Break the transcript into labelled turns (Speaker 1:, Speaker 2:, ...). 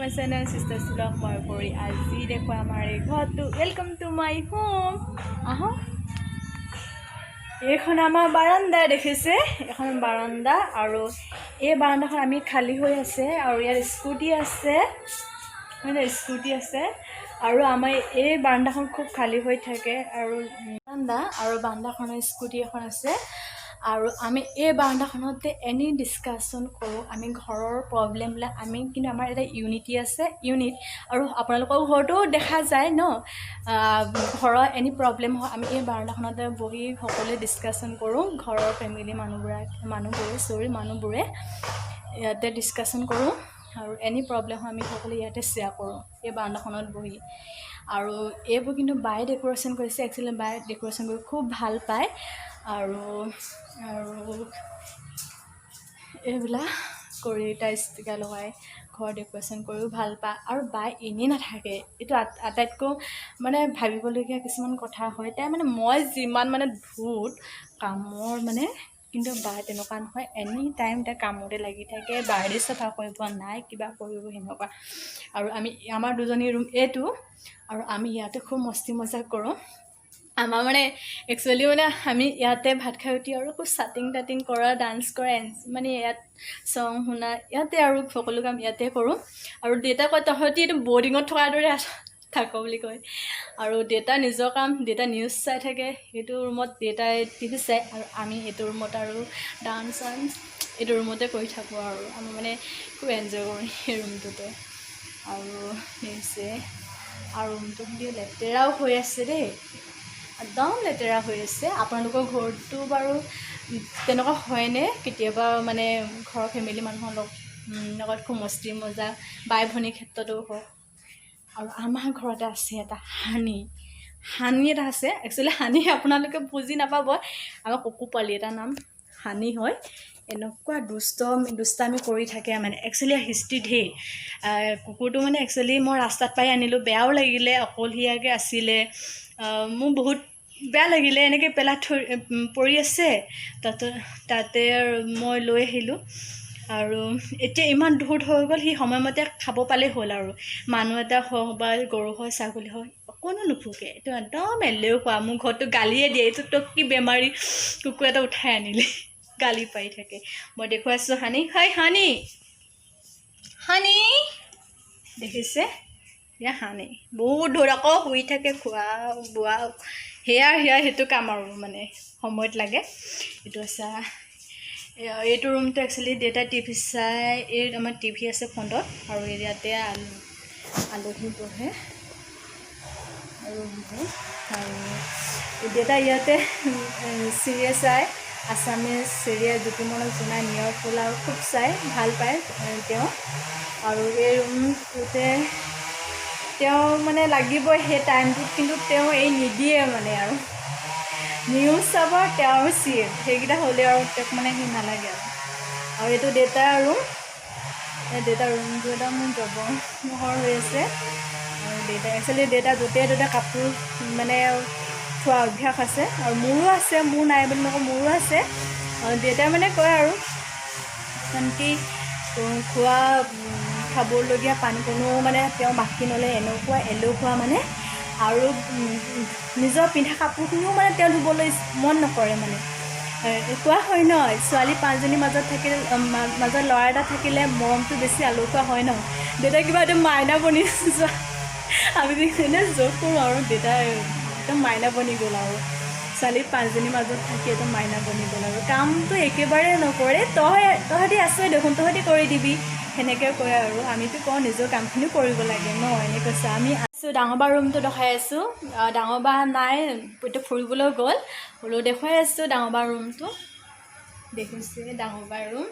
Speaker 1: my channel Sisters Vlog মই কৰি আজি দেখো আমাৰ এই ঘৰটো ওয়েলকাম টু মাই হোম আহো এইখন আমাৰ বাৰান্দা দেখিছে এখন বাৰান্দা আৰু এই বাৰান্দাখন আমি খালি হৈ আছে আৰু ইয়াৰ স্কুটি আছে মানে স্কুটি আছে আৰু আমাৰ এই বাৰান্দাখন খুব খালি হৈ থাকে আৰু বাৰান্দাখনৰ স্কুটি এখন আছে আৰু আমি এই বাৰান্দাখনতে এনি ডিসকাশন কৰোঁ আমি ঘৰৰ প্ৰবলেমবিলাক আমি কিন্তু আমাৰ এটা ইউনিটি আছে ইউনিট আৰু আপোনালোকৰ ঘৰতো দেখা যায় ন ঘৰৰ এনি প্ৰবলেম হয় আমি এই বাৰান্দাখনতে বহি সকলোৱে ডিসকাশন কৰোঁ ঘৰৰ ফেমিলি মানুহবোৰে ইয়াতে ডিসকাশন কৰোঁ আৰু এনি প্ৰবলেম হয় আমি সকলোৱে ইয়াতে শ্বেয়াৰ কৰোঁ এই বাৰান্দাখনত বহি আৰু এইবোৰ কিন্তু বাই ডেকোৰেশ্যন কৰিছে একচুৱেলি বাই ডেকোৰেশ্যন কৰি খুব ভাল পায় আৰু এইবিলাক কৰি তাই ষ্টিকাৰ লগাই ঘৰ ডেকোৰেশ্যন কৰিও ভাল পায় আৰু বাই এনেই নাথাকে এইটো আটাইতকৈ মানে ভাবিবলগীয়া কিছুমান কথা হয় তাই মানে মই যিমান মানে ভূত কামৰ মানে কিন্তু বাই তেনেকুৱা নহয় এনি টাইম তাই কামতে লাগি থাকে বাহিৰে চাফা কৰিব নাই কিবা কৰিব সেনেকুৱা আৰু আমি আমাৰ দুজনী ৰুম এইটো আৰু আমি ইয়াতে খুব মস্তি মজাক কৰোঁ আমাৰ মানে একচুৱেলি মানে আমি ইয়াতে ভাত খাই উঠি আৰু খুব চাটিং কৰা ডান্স কৰা মানে ইয়াত চং শুনা ইয়াতে আৰু সকলো কাম ইয়াতে কৰোঁ আৰু দেউতা কয় তহঁতি এইটো বৰ্ডিঙত থকাৰ দৰে থাক বুলি কয় আৰু দেউতা নিজৰ কাম দেউতা নিউজ চাই থাকে সেইটো ৰুমত দেউতাই টিভি চাই আৰু আমি এইটো ৰুমত আৰু ডান্স এইটো ৰুমতে কৰি থাকোঁ আৰু আমি মানে খুব এনজয় কৰোঁ এই ৰুমটোতে আৰু নিছে আৰু ৰুমটো কিন্তু লেতেৰাও হৈ আছে দেই একদম লেতেৰা হৈ আছে আপোনালোকৰ ঘৰটো বাৰু তেনেকুৱা হয়নে কেতিয়াবা মানে ঘৰৰ ফেমিলি মানুহৰ লগত খুব মস্তি মজা বাই ভনীৰ ক্ষেত্ৰতো হওক আৰু আমাৰ ঘৰতে আছে এটা হানি এটা আছে একচুৱেলি হানি আপোনালোকে বুজি নাপাব আমাৰ কুকু পোৱালি এটা নাম হানি হয় এনেকুৱা দুষ্টামি কৰি থাকে মানে একচুৱেলি হিষ্ট্ৰী ঢেৰ কুকুৰটো মানে একচুৱেলি মই ৰাস্তাত পাই আনিলোঁ বেয়াও লাগিলে অকলশৰীয়াকৈ আছিলে মোৰ বহুত বেয়া লাগিলে এনেকৈ পেলাই পৰি আছে তাতে মই লৈ আহিলোঁ আৰু এতিয়া ইমান দূৰ হৈ গ'ল সি সময়মতে খাব পালেই হ'ল আৰু মানুহ এটা হওক বা গৰু হয় ছাগলী হয় অকণো নুফুকে এইটো একদম এলেহুৱা মোৰ ঘৰটো গালিয়ে দিয়ে এইটো তই কি বেমাৰী কুকুৰ এটা উঠাই আনিলে গালি পাৰি থাকে মই দেখুৱাইছোঁ হানি হয় হানি দেখিছে এয়া হানি বহুত দূৰ আকৌ শুই থাকে খোৱা বোৱা সেয়া সেইটো কাম আৰু মানে সময়ত লাগে এইটো আছে এইটো ৰুমটো একচুৱেলি দেউতা টিভি চাই এই আমাৰ টিভি আছে ফ্ৰণ্টত আৰু ইয়াতে আলহী বহে আৰু দেউতা ইয়াতে চিৰিয়েল চাই আছামিজ চিৰিয়েল জ্যোতিমূলক জোনাই নিয়ৰ ফুলা খুব চাই ভাল পায় তেওঁ আৰু এই ৰুমটোতে তেওঁ মানে লাগিবই সেই টাইমটোত কিন্তু তেওঁ এই নিদিয়ে মানে আৰু নিউজ চাব তেওঁৰ চিৰিয়েল সেইকেইটা হ'লে আৰু তেওঁক মানে সি নালাগে আৰু এইটো দেউতাৰ ৰুমটো এটা মোৰ জবমোহৰ হৈ আছে আৰু একচুৱেলি দেউতা য'তে ত'তে কাপোৰ মানে থোৱা অভ্যাস আছে আৰু মোৰো আছে মোৰ নাই বুলি নকওঁ মোৰো আছে আৰু দেউতাই মানে কয় আৰু আনকি খোৱা খাবলগীয়া পানী কোনো মানে তেওঁ বাকী নলয় এনেকুৱা এলেহুৱা মানে আৰু নিজৰ পিন্ধা কাপোৰখিনিও মানে তেওঁ ধুবলৈ মন নকৰে মানে কোৱা হয় ন ছোৱালী 5জনীৰ মাজত ল'ৰা এটা থাকিলে মৰমটো বেছি আলসুৱা হয় ন দেউতাই কিবা একদম মাইনা বনি যোৱা আমি এনেই জোক কৰোঁ আৰু দেউতাই একদম মাইনা বনি গ'ল আৰু ছোৱালী 5জনীৰ মাজত থাকি একদম মাইনা বনি গ'ল আৰু কামটো একেবাৰে নকৰে তহঁতি আছই দেখোন তহঁতি কৰি দিবি সেনেকৈ কয় আৰু আমিতো কওঁ নিজৰ কামখিনি কৰিব লাগে ন এনেকৈ কৈছে আমি আছোঁ ডাঙৰ বা ৰুমটো দেখাই আছোঁ ডাঙৰ বা নাই এতিয়া ফুৰিবলৈ গ'ল হ'লেও দেখুৱাই আছোঁ ডাঙৰ বা ৰুমটো দেখিছে ডাঙৰ বা ৰুম